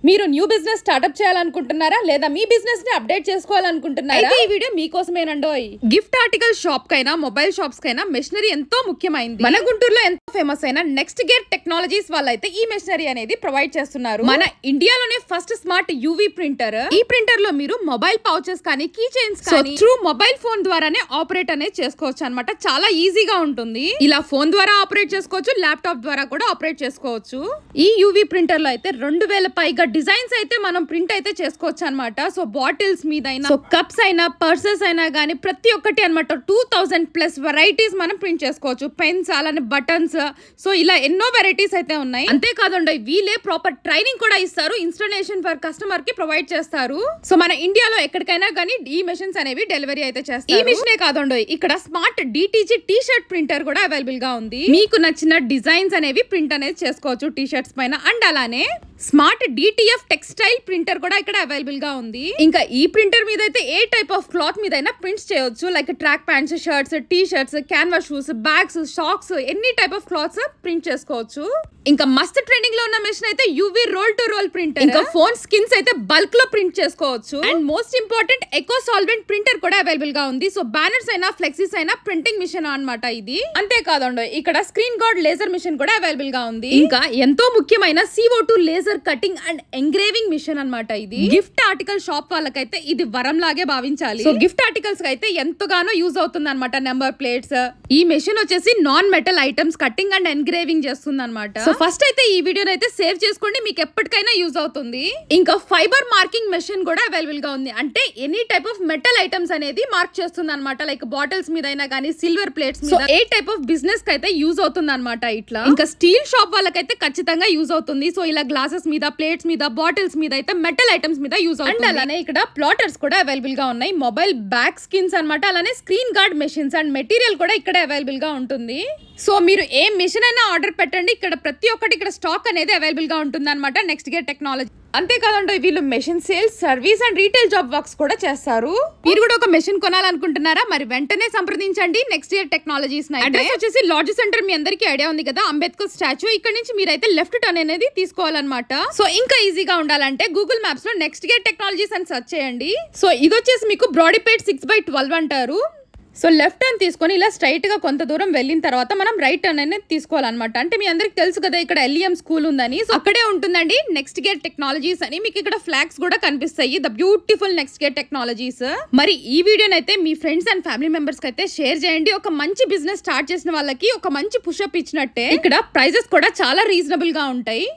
మీరు new business startup చేయాలనుకుంటున్నారా లేదా మీ బిజినెస్ ని అప్డేట్ చేసుకోవాలనుకుంటున్నారా అయితే ఈ వీడియో మీకోసమేనండోయ్. గిఫ్ట్ ఆర్టికల్ షాప్ కైనా మొబైల్ షాప్స్ కైనా మెషినరీ ఎంతో ముఖ్యమైనది. మన గుంటూరులో ఎంతో ఫేమస్ అయిన నెక్స్ట్ గేర్ టెక్నాలజీస్ వాళ్ళైతే ఈ మెషినరీ అనేది ప్రొవైడ్ చేస్తున్నారు. మన ఇండియాలోనే ఫస్ట్ స్మార్ట్ యూవీ ప్రింటర్. ఈ ప్రింటర్ లో మీరు మొబైల్ పౌచెస్ కానీ కీ చైన్స్ కానీ త్రూ మొబైల్ ఫోన్ ద్వారానే ఆపరేట్ అనేది చేసుకోవచ్చు అన్నమాట. చాలా ఈజీగా ఉంటుంది. ఇలా ఫోన్ ద్వారా ఆపరేట్ చేసుకోవచ్చు, ల్యాప్టాప్ ద్వారా కూడా ఆపరేట్ చేసుకోవచ్చు. ఈ యూవీ ప్రింటర్ లో అయితే 2000 పైగా డిజైన్స్ అయితే మనం ప్రింట్ అయితే చేసుకోవచ్చు అనమాట. సో బాటిల్స్ మీద అయినా, సో కప్స్ అయినా, పర్సెస్ అయినా గానీ ప్రతి ఒక్కటి అనమాట 2000+ వెరైటీస్ మనం ప్రింట్ చేసుకోవచ్చు. పెన్స్, అలానే బటన్స్, సో ఇలా ఎన్నో వెరైటీస్ అయితే ఉన్నాయి. అంతేకాదండి వీళ్ళే ప్రాపర్ ట్రైనింగ్ కూడా ఇస్తారు. ఇన్స్టాలేషన్ ఫర్ కస్టమర్ కి ప్రొవైడ్ చేస్తారు. సో మన ఇండియాలో ఎక్కడికైనా కానీ ఈ మెషిన్స్ అనేవి డెలివరీ అయితే చేస్తారు. ఈ మిషనే కాదండి, ఇక్కడ స్మార్ట్ DTG టీ-షర్ట్ ప్రింటర్ కూడా అవైలబుల్ గా ఉంది. మీకు నచ్చిన డిజైన్స్ అనేవి ప్రింట్ అనేది చేసుకోవచ్చు టీ షర్ట్స్ పైన. అండ్ అలానే స్మార్ట్ DTF టెక్స్టైల్ ప్రింటర్ కూడా ఇక్కడ అవైలబుల్ గా ఉంది. ఇంకా ఈ ప్రింటర్ మీద అయితే ఏ టైప్ ఆఫ్ క్లాత్ మీద అయినా ప్రింట్స్ చేయొచ్చు. Like track pants, shirts, T shirts, canvas shoes, bags, socks, ఎన్ని టైప్ ఆఫ్ క్లాత్స్ ప్రింట్ చేసుకోవచ్చు. ఇంకా మస్త్ ట్రెండింగ్ లో ఉన్న మెషిన్ అయితే UV roll to roll printer. ఇంకా ఫోన్ స్కిన్స్ అయితే బల్క్ లో ప్రింట్ చేసుకోవచ్చు. And most important eco solvent printer కూడా అవైలబుల్ గా ఉంది. సో బ్యానర్స్ అయినా, ఫ్లెక్సీస్ అయినా ప్రింటింగ్ మిషన్ అన్నమాట ఇది. అంతేకాదండి ఇక్కడ స్క్రీన్ గార్డ్ లేజర్ మిషన్ కూడా అవైలబుల్ గా ఉంది. ఇంకా ఎంతో ముఖ్యమైన CO2 laser cutting and engraving machine అన్నమాట ఇది. గిఫ్ట్ ఆర్టికల్ షాప్ వాళ్ళకైతే ఇది వరం లాగే భావించాలి. సో గిఫ్ట్ ఆర్టికల్స్ అయితే ఎంతగానో యూజ్ అవుతుంది అనమాట. Number plates. ఈ మెషిన్ వచ్చేసి non metal items cutting and engraving చేస్తుంది అనమాట. సో ఫస్ట్ అయితే ఈ వీడియోని అయితే సేవ్ చేసుకోండి, మీకు ఎప్పటికైనా యూజ్ అవుతుంది. ఇంకా ఫైబర్ మార్కింగ్ మెషిన్ కూడా అవైలబుల్ గా ఉంది. అంటే any type of metal items అనేది మార్క్ చేస్తుంది అనమాట. లైక్ బాటిల్స్ మీద అయినా కానీ, సిల్వర్ ప్లేట్స్ మీద, ఏ టైప్ ఆఫ్ బిజినెస్ కి అయితే యూజ్ అవుతుంది అనమాట ఇట్లా. ఇంకా స్టీల్ షాప్ వాళ్ళకైతే ఖచ్చితంగా యూజ్ అవుతుంది. సో ఇలా గ్లాసెస్ మీద, ప్లేట్స్ మీద, బాటిల్స్ మీద అయితే మెటల్ ఐటమ్స్ మీద యూజ్ అవుతుంది. అండ్ అలానే ఇక్కడ ప్లాటర్స్ కూడా అవైలబుల్ గా ఉన్నాయి. మొబైల్ బ్యాక్ స్కిన్స్ అనమాట. అలానే screen guard machines and material కూడా ఇక్కడ అవైలబుల్ గా ఉంటుంది. సో మీరు ఏ మిషన్ అయినా ఆర్డర్ పెట్టండి, ఇక్కడ ప్రతి ఒక్కటి ఇక్కడ స్టాక్ అనేది అవైలబుల్ గా ఉంటుంది అనమాట నెక్స్ట్ గేర్ టెక్నాలజీ. అంతేకాదండి వీళ్ళు machine sales, service and retail job works కూడా చేస్తారు. మీరు కూడా ఒక మెషిన్ కొనాలనుకుంటున్నారా? మరి వెంటనే సంప్రదించండి నెక్స్ట్ గేర్ టెక్నాలజీస్. అడ్రస్ వచ్చేసి లాడ్జ్ సెంటర్, మీ అందరికీ ఐడియా ఉంది కదా, అంబేద్కర్ స్టాచ్యూ. ఇక్కడ నుంచి మీరైతే లెఫ్ట్ టర్న్ అనేది తీసుకోవాలన్నమాట. సో ఇంకా ఈజీగా ఉండాలంటే గూగుల్ మ్యాప్స్ లో నెక్స్ట్ గేర్ టెక్నాలజీస్ అని సెర్చ్ చేయండి. సో ఇది వచ్చేసి మీకు బ్రాడీపేట్ 6/12 అంటారు. సో లెఫ్ట్ టర్న్ తీసుకొని ఇలా స్ట్రైట్ గా కొంత దూరం వెళ్ళిన తర్వాత మనం రైట్ టర్న్ అనేది తీసుకోవాలన్నమాట. అంటే మీ అందరికి తెలుసు కదా ఇక్కడ LEM స్కూల్ ఉందని. సో అక్కడే ఉంటుందండి నెక్స్ట్ గేర్ టెక్నాలజీస్ అని. మీకు ఇక్కడ ఫ్లాగ్స్ కూడా కనిపిస్తాయి, the beautiful next gear technologies. మరి ఈ వీడియోని అయితే మీ ఫ్రెండ్స్ అండ్ ఫ్యామిలీ మెంబర్స్ కి అయితే షేర్ చేయండి. ఒక మంచి బిజినెస్ స్టార్ట్ చేసిన వాళ్ళకి ఒక మంచి పుషప్ ఇచ్చినట్టే. ఇక్కడ ప్రైజెస్ కూడా చాలా రీజనబుల్ గా ఉంటాయి.